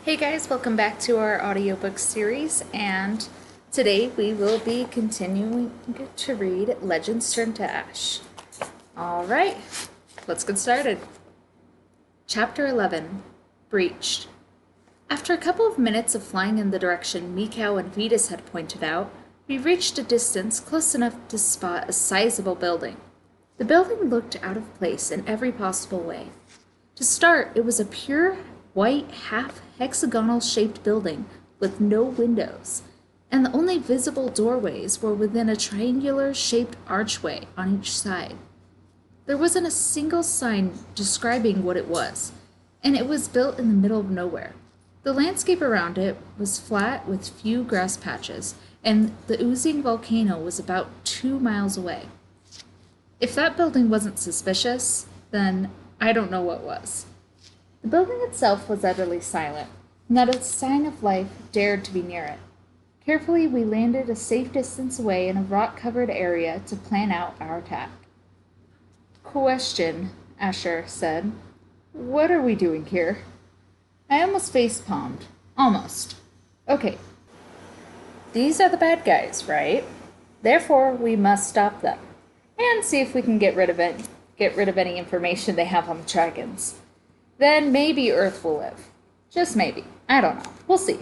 Hey guys, welcome back to our audiobook series, and today we will be continuing to read Legends Turn to Ash. Alright, let's get started. Chapter 11, Breached. After a couple of minutes of flying in the direction Mikau and Vetus had pointed out, we reached a distance close enough to spot a sizable building. The building looked out of place in every possible way. To start, it was a pure white half-hexagonal-shaped building with no windows, and the only visible doorways were within a triangular-shaped archway on each side. There wasn't a single sign describing what it was, and it was built in the middle of nowhere. The landscape around it was flat with few grass patches, and the oozing volcano was about 2 miles away. If that building wasn't suspicious, then I don't know what was. The building itself was utterly silent. Not a sign of life dared to be near it. Carefully, we landed a safe distance away in a rock-covered area to plan out our attack. Question, Asher said. What are we doing here? I almost face-palmed. Almost. Okay. These are the bad guys, right? Therefore, we must stop them. And see if we can get rid of any information they have on the dragons. Then maybe Earth will live. Just maybe. I don't know. We'll see.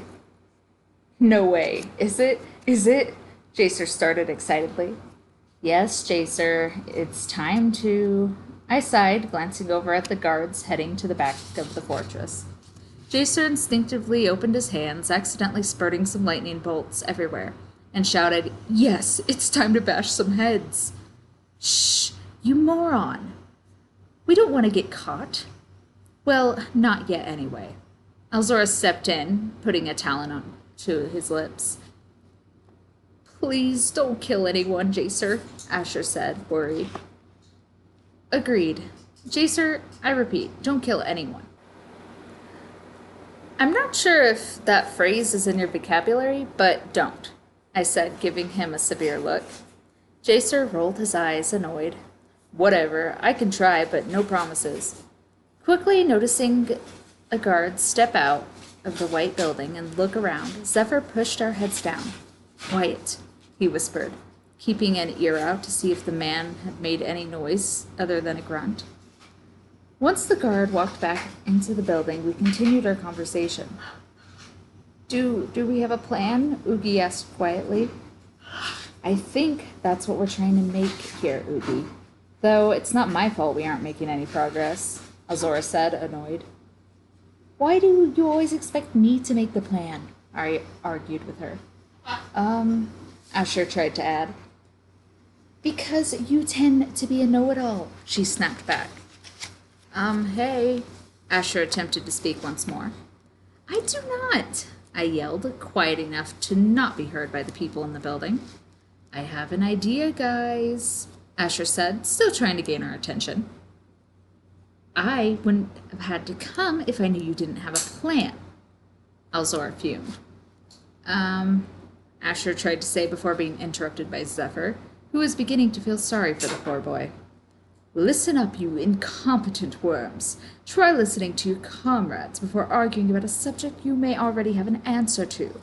No way. Is it? Jacer started excitedly. Yes, Jacer. It's time to... I sighed, glancing over at the guards heading to the back of the fortress. Jacer instinctively opened his hands, accidentally spurting some lightning bolts everywhere, and shouted, Yes, it's time to bash some heads. Shh, you moron. We don't want to get caught. Well, not yet anyway. Alzora stepped in, putting a talon on to his lips. Please don't kill anyone, Jacer, Asher said, worried. Agreed. Jacer, I repeat, don't kill anyone. I'm not sure if that phrase is in your vocabulary, but don't, I said, giving him a severe look. Jacer rolled his eyes, annoyed. Whatever, I can try, but no promises. Quickly noticing a guard step out of the white building and look around, Zephyr pushed our heads down. Quiet, he whispered, keeping an ear out to see if the man had made any noise other than a grunt. Once the guard walked back into the building, we continued our conversation. Do we have a plan? Oogie asked quietly. I think that's what we're trying to make here, Oogie. Though it's not my fault we aren't making any progress, Azora said, annoyed. Why do you always expect me to make the plan? I argued with her. Asher tried to add. Because you tend to be a know-it-all, she snapped back. Hey, Asher attempted to speak once more. I do not, I yelled, quiet enough to not be heard by the people in the building. I have an idea, guys, Asher said, still trying to gain our attention. I wouldn't have had to come if I knew you didn't have a plan. Alzora fumed. Asher tried to say before being interrupted by Zephyr, who was beginning to feel sorry for the poor boy. Listen up, you incompetent worms. Try listening to your comrades before arguing about a subject you may already have an answer to,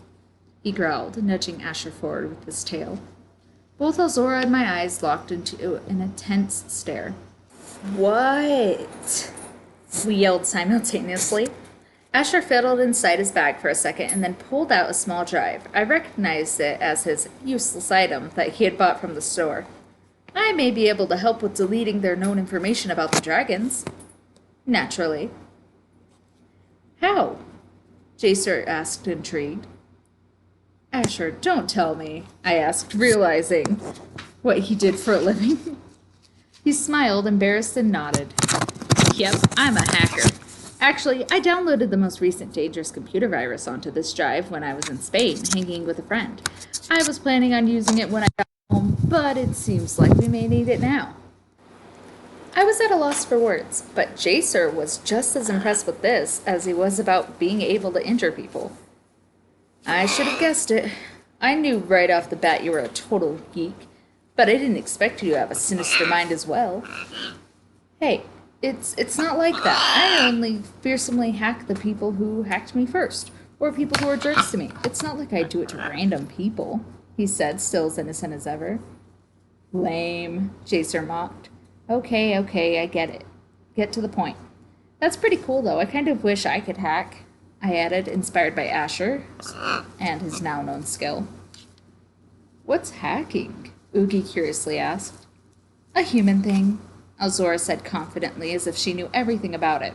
he growled, nudging Asher forward with his tail. Both Alzora and my eyes locked into an intense stare. What? We yelled simultaneously. Asher fiddled inside his bag for a second and then pulled out a small drive. I recognized it as his useless item that he had bought from the store. I may be able to help with deleting their known information about the dragons. Naturally. How? Jacer asked, intrigued. Asher, don't tell me, I asked, realizing what he did for a living. He smiled, embarrassed, and nodded. Yep, I'm a hacker. Actually, I downloaded the most recent dangerous computer virus onto this drive when I was in Spain, hanging with a friend. I was planning on using it when I got home, but it seems like we may need it now. I was at a loss for words, but Jacer was just as impressed with this as he was about being able to injure people. I should have guessed it. I knew right off the bat you were a total geek, but I didn't expect you to have a sinister mind as well. Hey, It's not like that. I only fearsomely hack the people who hacked me first, or people who are jerks to me. It's not like I do it to random people, he said, still as innocent as ever. Lame, Jacer mocked. Okay, I get it. Get to the point. That's pretty cool, though. I kind of wish I could hack, I added, inspired by Asher and his now known skill. What's hacking? Oogie curiously asked. A human thing, Alzora said confidently, as if she knew everything about it.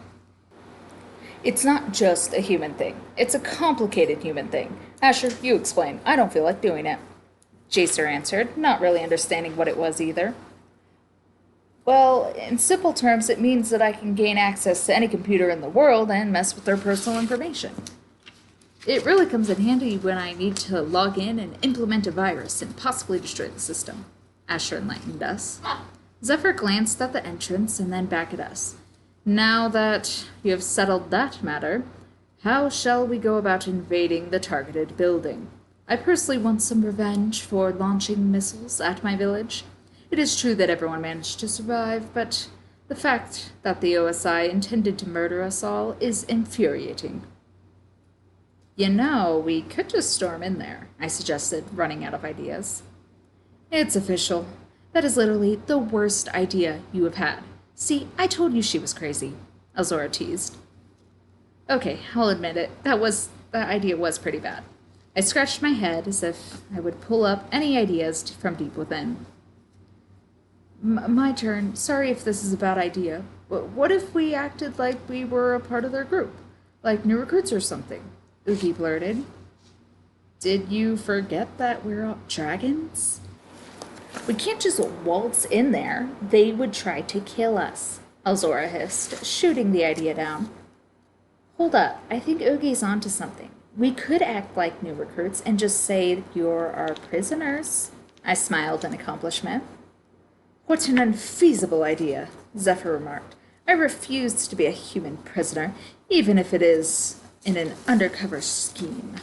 It's not just a human thing. It's a complicated human thing. Asher, you explain. I don't feel like doing it. Jacer answered, not really understanding what it was either. Well, in simple terms, it means that I can gain access to any computer in the world and mess with their personal information. It really comes in handy when I need to log in and implement a virus and possibly destroy the system, Asher enlightened us. Zephyr glanced at the entrance and then back at us. Now that you have settled that matter, how shall we go about invading the targeted building? I personally want some revenge for launching missiles at my village. It is true that everyone managed to survive, but the fact that the OSI intended to murder us all is infuriating. You know, we could just storm in there, I suggested, running out of ideas. It's official. That is literally the worst idea you have had. See, I told you she was crazy, Azora teased. Okay, I'll admit it. That idea was pretty bad. I scratched my head as if I would pull up any ideas from deep within. My turn. Sorry if this is a bad idea. But what if we acted like we were a part of their group? Like new recruits or something? Oogie blurted. Did you forget that we're all dragons? We can't just waltz in there. They would try to kill us, Alzora hissed, shooting the idea down. Hold up. I think Oogie's onto something. We could act like new recruits and just say you're our prisoners. I smiled in accomplishment. What an unfeasible idea, Zephyr remarked. I refuse to be a human prisoner, even if it is in an undercover scheme.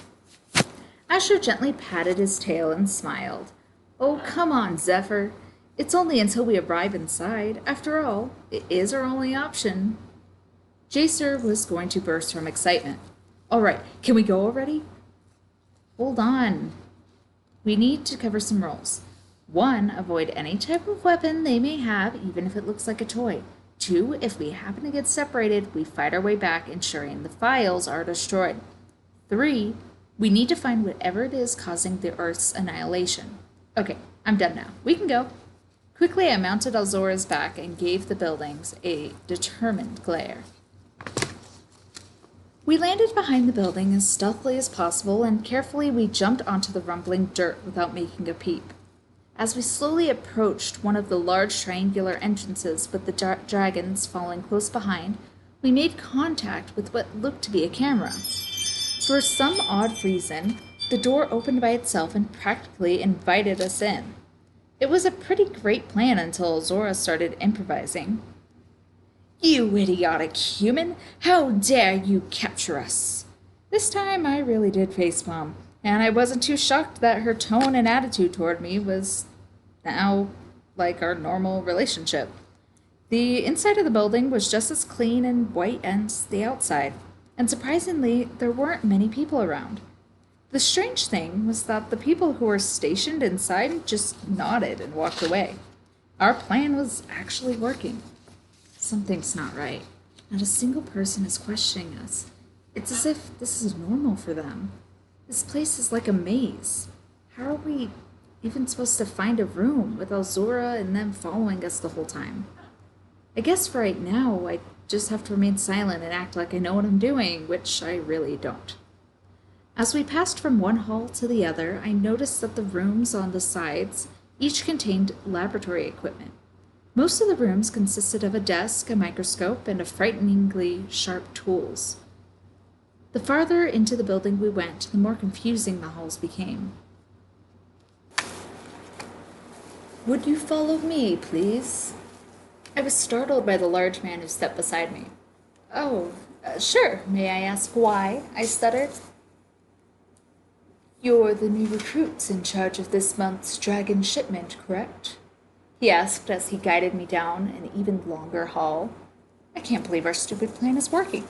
Asher gently patted his tail and smiled. Oh, come on, Zephyr. It's only until we arrive inside. After all, it is our only option. Jacer was going to burst from excitement. All right, can we go already? Hold on. We need to cover some rules. 1, avoid any type of weapon they may have, even if it looks like a toy. 2, if we happen to get separated, we fight our way back, ensuring the files are destroyed. 3, we need to find whatever it is causing the Earth's annihilation. Okay, I'm done now. We can go. Quickly, I mounted Alzora's back and gave the buildings a determined glare. We landed behind the building as stealthily as possible, and carefully we jumped onto the rumbling dirt without making a peep. As we slowly approached one of the large triangular entrances with the dragons following close behind, we made contact with what looked to be a camera. For some odd reason, the door opened by itself and practically invited us in. It was a pretty great plan until Zora started improvising. You idiotic human! How dare you capture us? This time I really did facepalm, and I wasn't too shocked that her tone and attitude toward me was now like our normal relationship. The inside of the building was just as clean and white as the outside, and surprisingly, there weren't many people around. The strange thing was that the people who were stationed inside just nodded and walked away. Our plan was actually working. Something's not right. Not a single person is questioning us. It's as if this is normal for them. This place is like a maze. How are we even supposed to find a room with Alzora and them following us the whole time? I guess for right now, I just have to remain silent and act like I know what I'm doing, which I really don't. As we passed from one hall to the other, I noticed that the rooms on the sides each contained laboratory equipment. Most of the rooms consisted of a desk, a microscope, and a frighteningly sharp tools. The farther into the building we went, the more confusing the halls became. Would you follow me, please? I was startled by the large man who stepped beside me. Oh, sure. May I ask why? I stuttered. You're the new recruits in charge of this month's dragon shipment, correct? He asked as he guided me down an even longer hall. I can't believe our stupid plan is working.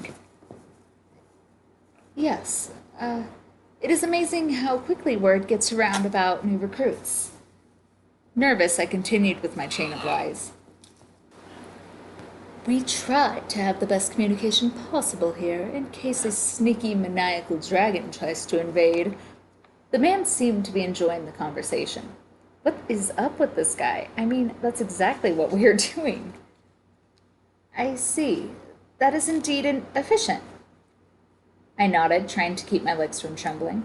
Yes, it is amazing how quickly word gets around about new recruits. Nervous, I continued with my chain of lies. We tried to have the best communication possible here, in case a sneaky, maniacal dragon tries to invade. The man seemed to be enjoying the conversation. What is up with this guy? I mean, that's exactly what we are doing. I see. That is indeed efficient. I nodded, trying to keep my legs from trembling.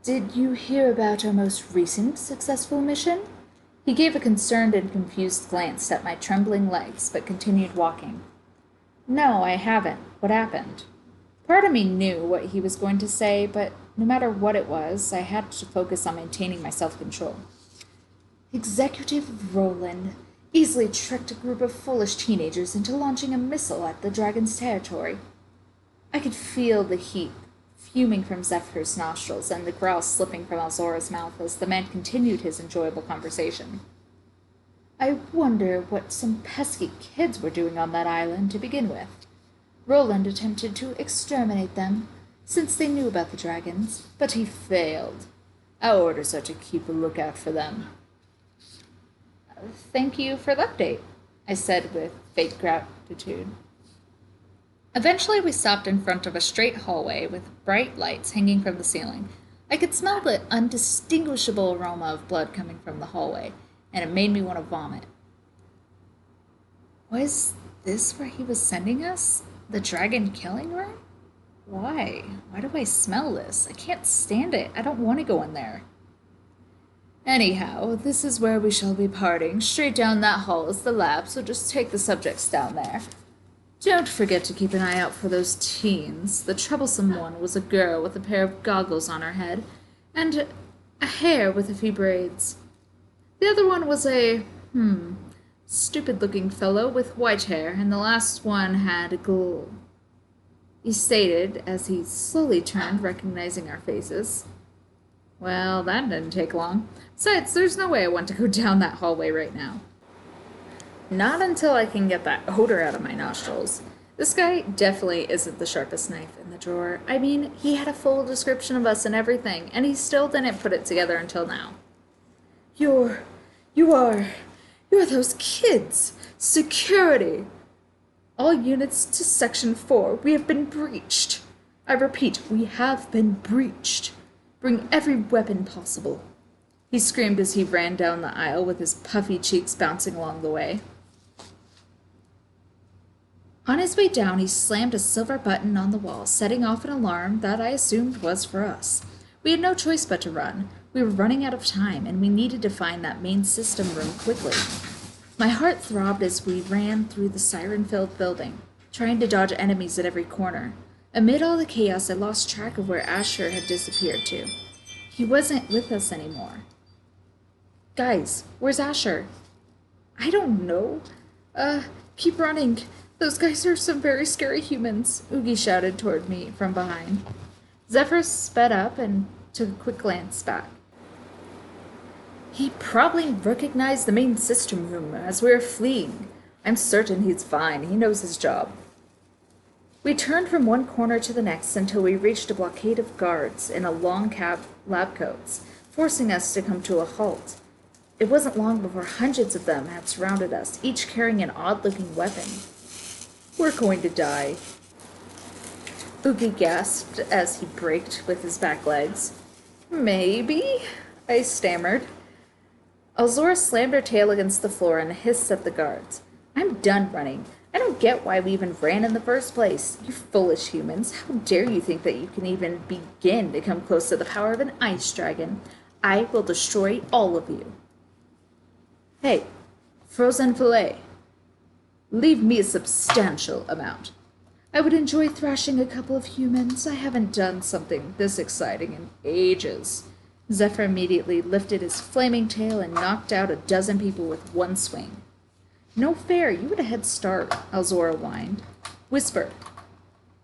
Did you hear about our most recent successful mission? He gave a concerned and confused glance at my trembling legs, but continued walking. No, I haven't. What happened? Part of me knew what he was going to say, but no matter what it was, I had to focus on maintaining my self-control. Executive Roland easily tricked a group of foolish teenagers into launching a missile at the dragon's territory. I could feel the heat fuming from Zephyr's nostrils and the growl slipping from Alzora's mouth as the man continued his enjoyable conversation. I wonder what some pesky kids were doing on that island to begin with. Roland attempted to exterminate them, since they knew about the dragons, but he failed. Our orders are to keep a lookout for them. Thank you for the update, I said with fake gratitude. Eventually we stopped in front of a straight hallway with bright lights hanging from the ceiling. I could smell the undistinguishable aroma of blood coming from the hallway, and it made me want to vomit. Was this where he was sending us? The dragon killing room? Why? Why do I smell this? I can't stand it. I don't want to go in there. Anyhow, this is where we shall be parting. Straight down that hall is the lab, so just take the subjects down there. Don't forget to keep an eye out for those teens. The troublesome one was a girl with a pair of goggles on her head, and a hair with a few braids. The other one was a, stupid-looking fellow with white hair, and the last one had a glow. He stated, as he slowly turned, recognizing our faces. Well, that didn't take long. Besides, there's no way I want to go down that hallway right now. Not until I can get that odor out of my nostrils. This guy definitely isn't the sharpest knife in the drawer. I mean, he had a full description of us and everything, and he still didn't put it together until now. You're those kids! Security! All units to Section 4, we have been breached. I repeat, we have been breached. Bring every weapon possible. He screamed as he ran down the aisle with his puffy cheeks bouncing along the way. On his way down, he slammed a silver button on the wall, setting off an alarm that I assumed was for us. We had no choice but to run. We were running out of time, and we needed to find that main system room quickly. My heart throbbed as we ran through the siren-filled building, trying to dodge enemies at every corner. Amid all the chaos, I lost track of where Asher had disappeared to. He wasn't with us anymore. Guys, where's Asher? I don't know. Keep running. Those guys are some very scary humans, Oogie shouted toward me from behind. Zephyr sped up and took a quick glance back. He probably recognized the main system room as we were fleeing. I'm certain he's fine. He knows his job. We turned from one corner to the next until we reached a blockade of guards in a long cap lab coats, forcing us to come to a halt. It wasn't long before hundreds of them had surrounded us, each carrying an odd-looking weapon. We're going to die. Oogie gasped as he braked with his back legs. Maybe, I stammered. Alzora slammed her tail against the floor and hissed at the guards. I'm done running. I don't get why we even ran in the first place. You foolish humans. How dare you think that you can even begin to come close to the power of an ice dragon? I will destroy all of you. Hey, frozen fillet. Leave me a substantial amount. I would enjoy thrashing a couple of humans. I haven't done something this exciting in ages. Zephyr immediately lifted his flaming tail and knocked out a dozen people with one swing. No fair, you had a head start, Alzora whined. Whispered,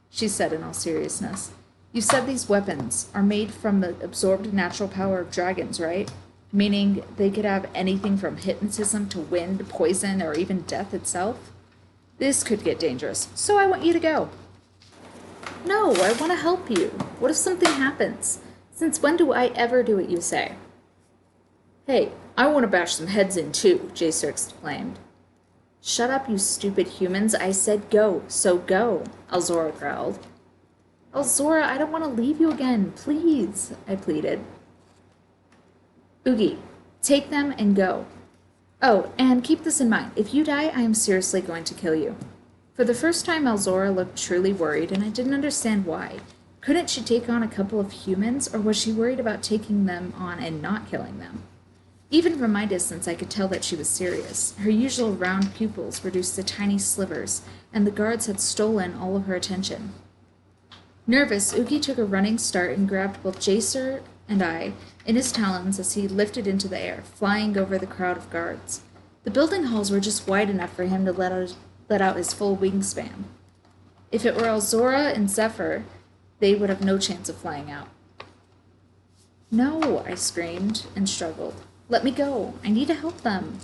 she said in all seriousness. You said these weapons are made from the absorbed natural power of dragons, right? Meaning they could have anything from hypnotism to wind, poison, or even death itself? This could get dangerous, so I want you to go. No, I want to help you. What if something happens? Since when do I ever do what you say? Hey, I want to bash some heads in too, Jacer exclaimed. Shut up, you stupid humans. I said go, so go, Alzora growled. Alzora, I don't want to leave you again, please, I pleaded. Oogie, take them and go. Oh, and keep this in mind. If you die, I am seriously going to kill you. For the first time, Alzora looked truly worried, and I didn't understand why. Couldn't she take on a couple of humans, or was she worried about taking them on and not killing them? Even from my distance, I could tell that she was serious. Her usual round pupils reduced to tiny slivers, and the guards had stolen all of her attention. Nervous, Oogie took a running start and grabbed both Jacer and I in his talons as he lifted into the air, flying over the crowd of guards. The building halls were just wide enough for him to let out his full wingspan. If it were Alzora and Zephyr, they would have no chance of flying out. No, I screamed and struggled. Let me go. I need to help them.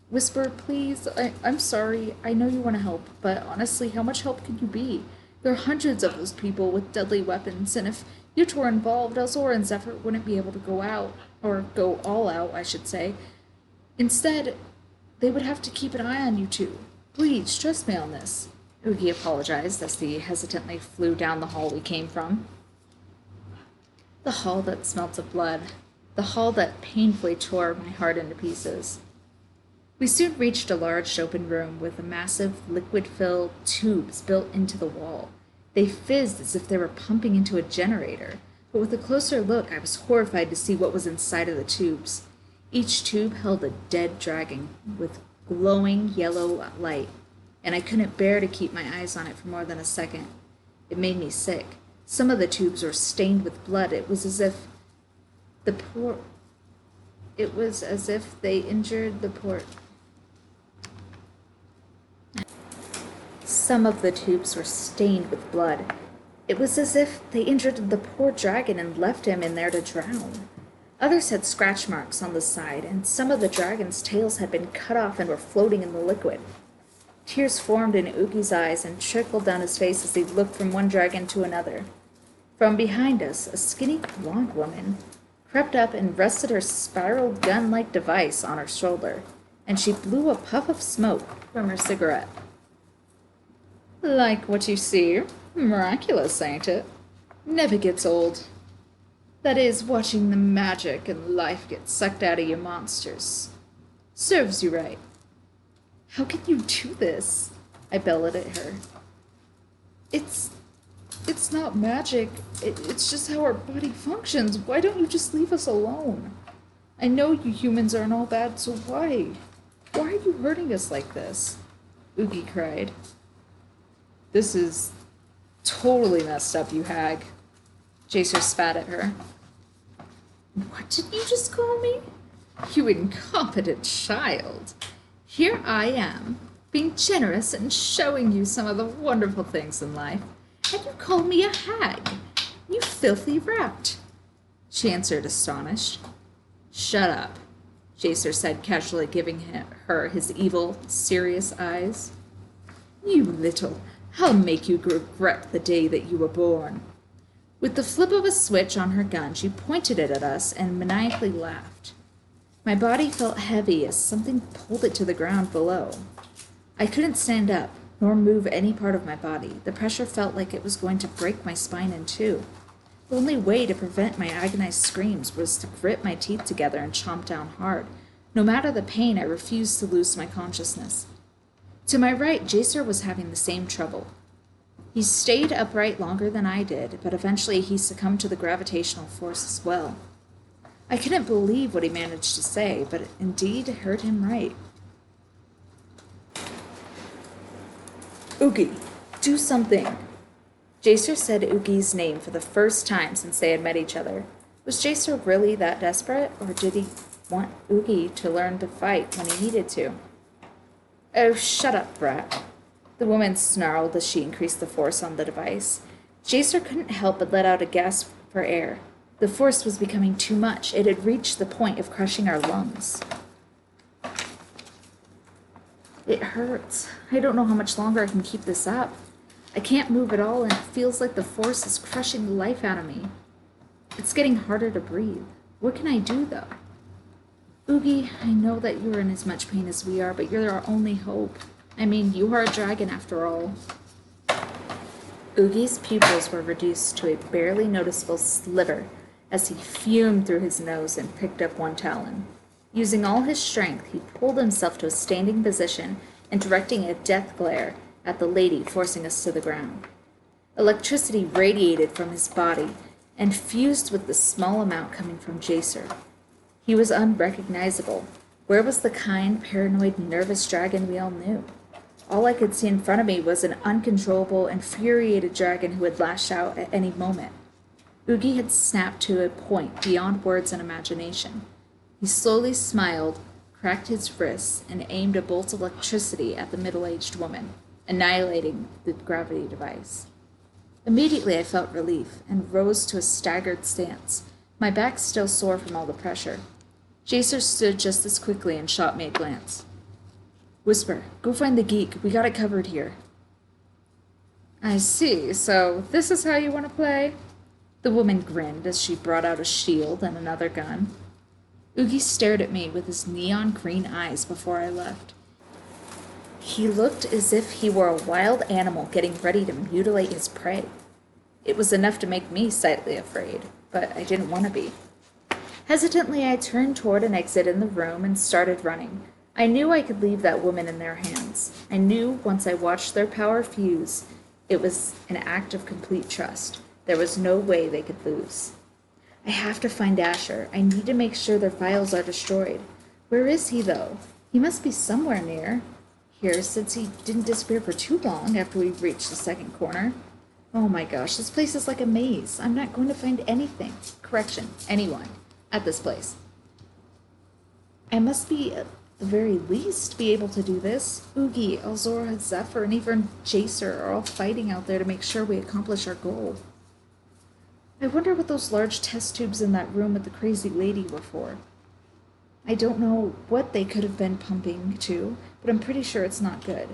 Whisper, please. I'm sorry. I know you want to help, but honestly, how much help could you be? There are hundreds of those people with deadly weapons, and if you two were involved, Alzora and Zephyr wouldn't be able to go out, or go all out, I should say. Instead, they would have to keep an eye on you two. Please, trust me on this. Oogie apologized as he hesitantly flew down the hall we came from. The hall that smelt of blood. The hall that painfully tore my heart into pieces. We soon reached a large open room with massive liquid-filled tubes built into the wall. They fizzed as if they were pumping into a generator, but with a closer look I was horrified to see what was inside of the tubes. Each tube held a dead dragon with glowing yellow light, and I couldn't bear to keep my eyes on it for more than a second. It made me sick. Some of the tubes were stained with blood. It was as if they injured the poor. Some of the tubes were stained with blood. It was as if they injured the poor dragon and left him in there to drown. Others had scratch marks on the side, and some of the dragon's tails had been cut off and were floating in the liquid. Tears formed in Oogie's eyes and trickled down his face as he looked from one dragon to another. From behind us, a skinny blonde woman crept up and rested her spiral gun-like device on her shoulder, and she blew a puff of smoke from her cigarette. Like what you see. Miraculous, ain't it? Never gets old. That is, watching the magic and life get sucked out of you monsters. Serves you right. How can you do this? I bellowed at her. It's not magic. It's just how our body functions. Why don't you just leave us alone? I know you humans aren't all bad, so why? Why are you hurting us like this? Oogie cried. This is totally messed up, you hag. Jacer spat at her. What did you just call me? You incompetent child. Here I am, being generous and showing you some of the wonderful things in life, and you call me a hag. You filthy rat. She answered, astonished. Shut up, Jacer said, casually giving her his evil, serious eyes. You little... I'll make you regret the day that you were born. With the flip of a switch on her gun, she pointed it at us and maniacally laughed. My body felt heavy as something pulled it to the ground below. I couldn't stand up, nor move any part of my body. The pressure felt like it was going to break my spine in two. The only way to prevent my agonized screams was to grit my teeth together and chomp down hard. No matter the pain, I refused to lose my consciousness. To my right, Jacer was having the same trouble. He stayed upright longer than I did, but eventually he succumbed to the gravitational force as well. I couldn't believe what he managed to say, but it indeed heard him right. Oogie, do something. Jacer said Oogie's name for the first time since they had met each other. Was Jacer really that desperate, or did he want Oogie to learn to fight when he needed to? Oh, shut up, brat. The woman snarled as she increased the force on the device. Jacer couldn't help but let out a gasp for air. The force was becoming too much. It had reached the point of crushing our lungs. It hurts. I don't know how much longer I can keep this up. I can't move at all, and it feels like the force is crushing the life out of me. It's getting harder to breathe. What can I do, though? Oogie, I know that you're in as much pain as we are, but you're our only hope. I mean, you are a dragon after all. Oogie's pupils were reduced to a barely noticeable sliver as he fumed through his nose and picked up one talon. Using all his strength, he pulled himself to a standing position and directing a death glare at the lady, forcing us to the ground. Electricity radiated from his body and fused with the small amount coming from Jacer. He was unrecognizable. Where was the kind, paranoid, nervous dragon we all knew? All I could see in front of me was an uncontrollable, infuriated dragon who would lash out at any moment. Oogie had snapped to a point beyond words and imagination. He slowly smiled, cracked his wrists, and aimed a bolt of electricity at the middle-aged woman, annihilating the gravity device. Immediately I felt relief and rose to a staggered stance, my back still sore from all the pressure. Jacer stood just as quickly and shot me a glance. Whisper, go find the geek. We got it covered here. I see. So this is how you want to play? The woman grinned as she brought out a shield and another gun. Oogie stared at me with his neon green eyes before I left. He looked as if he were a wild animal getting ready to mutilate his prey. It was enough to make me slightly afraid, but I didn't want to be. Hesitantly, I turned toward an exit in the room and started running. I knew I could leave that woman in their hands. I knew, once I watched their power fuse, it was an act of complete trust. There was no way they could lose. I have to find Asher. I need to make sure their files are destroyed. Where is he, though? He must be somewhere near here, since he didn't disappear for too long after we reached the second corner. Oh my gosh, this place is like a maze. I'm not going to find anything. Correction, anyone at this place. I must be, at the very least, be able to do this. Oogie, Elzora, Zephyr, and even Jacer are all fighting out there to make sure we accomplish our goal. I wonder what those large test tubes in that room with the crazy lady were for. I don't know what they could have been pumping to, but I'm pretty sure it's not good.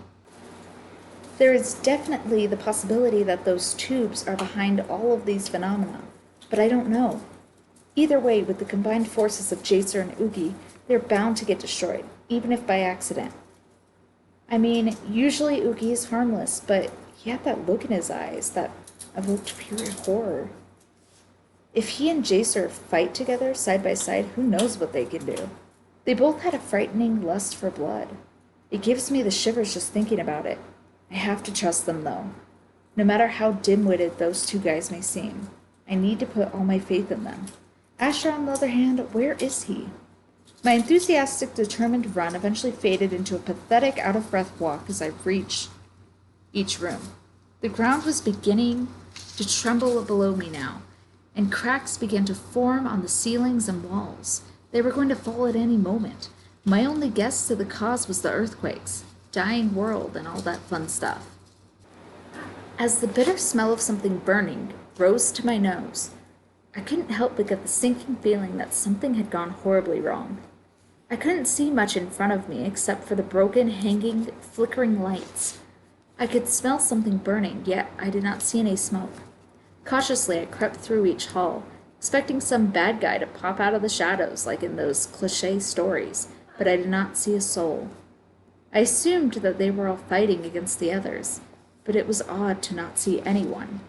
There is definitely the possibility that those tubes are behind all of these phenomena, but I don't know. Either way, with the combined forces of Jacer and Oogie, they're bound to get destroyed, even if by accident. I mean, usually Oogie is harmless, but he had that look in his eyes that evoked pure horror. If he and Jacer fight together side by side, who knows what they can do. They both had a frightening lust for blood. It gives me the shivers just thinking about it. I have to trust them, though. No matter how dim-witted those two guys may seem, I need to put all my faith in them. Asher, on the other hand, where is he? My enthusiastic, determined run eventually faded into a pathetic, out-of-breath walk as I reached each room. The ground was beginning to tremble below me now, and cracks began to form on the ceilings and walls. They were going to fall at any moment. My only guess to the cause was the earthquakes, dying world, and all that fun stuff. As the bitter smell of something burning rose to my nose, I couldn't help but get the sinking feeling that something had gone horribly wrong. I couldn't see much in front of me except for the broken, hanging, flickering lights. I could smell something burning, yet I did not see any smoke. Cautiously, I crept through each hall, expecting some bad guy to pop out of the shadows like in those cliché stories, but I did not see a soul. I assumed that they were all fighting against the others, but it was odd to not see anyone.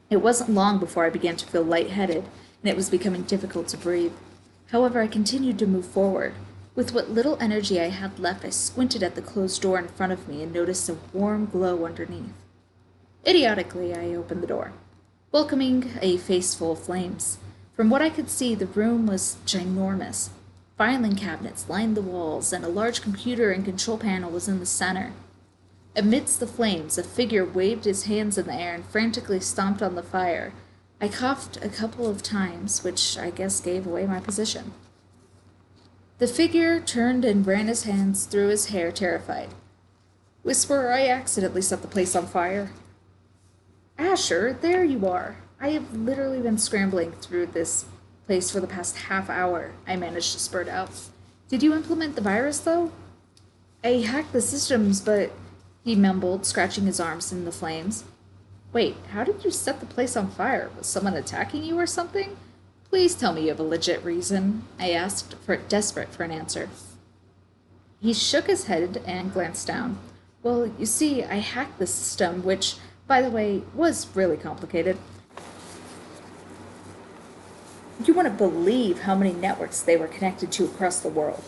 It wasn't long before I began to feel lightheaded, and it was becoming difficult to breathe. However, I continued to move forward. With what little energy I had left, I squinted at the closed door in front of me and noticed a warm glow underneath. Idiotically, I opened the door, welcoming a face full of flames. From what I could see, the room was ginormous. Filing cabinets lined the walls, and a large computer and control panel was in the center. Amidst the flames, a figure waved his hands in the air and frantically stomped on the fire. I coughed a couple of times, which I guess gave away my position. The figure turned and ran his hands through his hair, terrified. Whisperer, I accidentally set the place on fire. Asher, there you are. I have literally been scrambling through this place for the past half hour, I managed to spurt out. Did you implement the virus, though? I hacked the systems, but... he mumbled, scratching his arms in the flames. Wait, how did you set the place on fire? Was someone attacking you or something? Please tell me you have a legit reason, I asked, desperate for an answer. He shook his head and glanced down. Well, you see, I hacked the system, which, by the way, was really complicated. You wouldn't believe how many networks they were connected to across the world.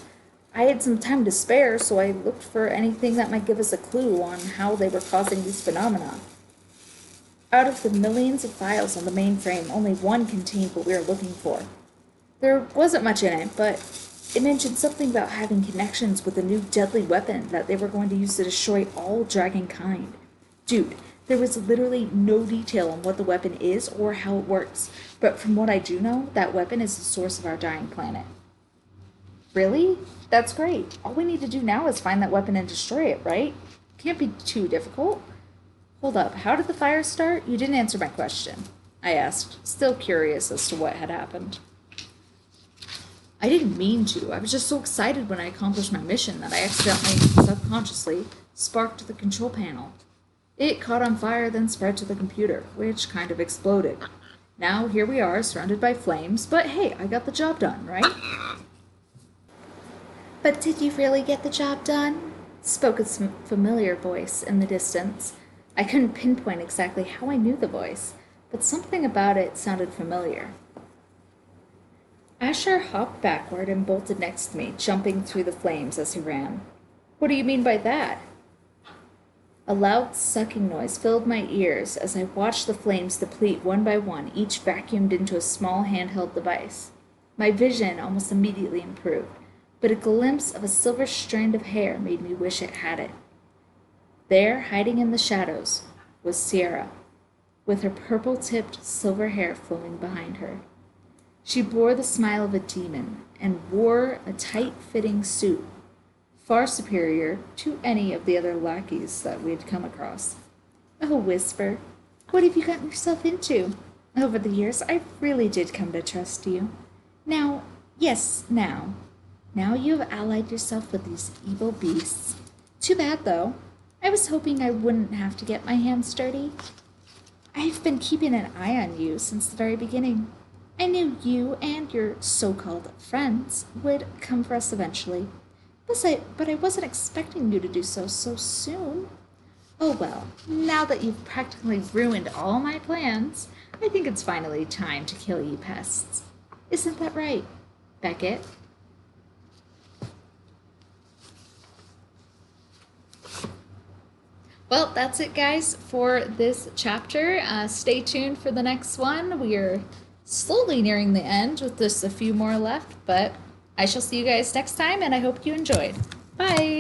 I had some time to spare, so I looked for anything that might give us a clue on how they were causing these phenomena. Out of the millions of files on the mainframe, only one contained what we were looking for. There wasn't much in it, but it mentioned something about having connections with a new deadly weapon that they were going to use to destroy all dragon kind. Dude, there was literally no detail on what the weapon is or how it works, but from what I do know, that weapon is the source of our dying planet. Really? That's great. All we need to do now is find that weapon and destroy it, right? Can't be too difficult. Hold up, how did the fire start? You didn't answer my question, I asked, still curious as to what had happened. I didn't mean to. I was just so excited when I accomplished my mission that I accidentally, subconsciously, sparked the control panel. It caught on fire, then spread to the computer, which kind of exploded. Now here we are, surrounded by flames, but hey, I got the job done, right? But did you really get the job done? Spoke a familiar voice in the distance. I couldn't pinpoint exactly how I knew the voice, but something about it sounded familiar. Asher hopped backward and bolted next to me, jumping through the flames as he ran. What do you mean by that? A loud sucking noise filled my ears as I watched the flames deplete one by one, each vacuumed into a small handheld device. My vision almost immediately improved, but a glimpse of a silver strand of hair made me wish it had it. There, hiding in the shadows, was Sierra, with her purple-tipped silver hair flowing behind her. She bore the smile of a demon and wore a tight-fitting suit, far superior to any of the other lackeys that we had come across. Oh, Whisper, what have you gotten yourself into? Over the years, I really did come to trust you. Now you have allied yourself with these evil beasts. Too bad, though. I was hoping I wouldn't have to get my hands dirty. I've been keeping an eye on you since the very beginning. I knew you and your so-called friends would come for us eventually. But I wasn't expecting you to do so soon. Oh well, now that you've practically ruined all my plans, I think it's finally time to kill you pests. Isn't that right, Beckett? Well, that's it, guys, for this chapter. Stay tuned for the next one. We are slowly nearing the end with just a few more left, but I shall see you guys next time, and I hope you enjoyed. Bye!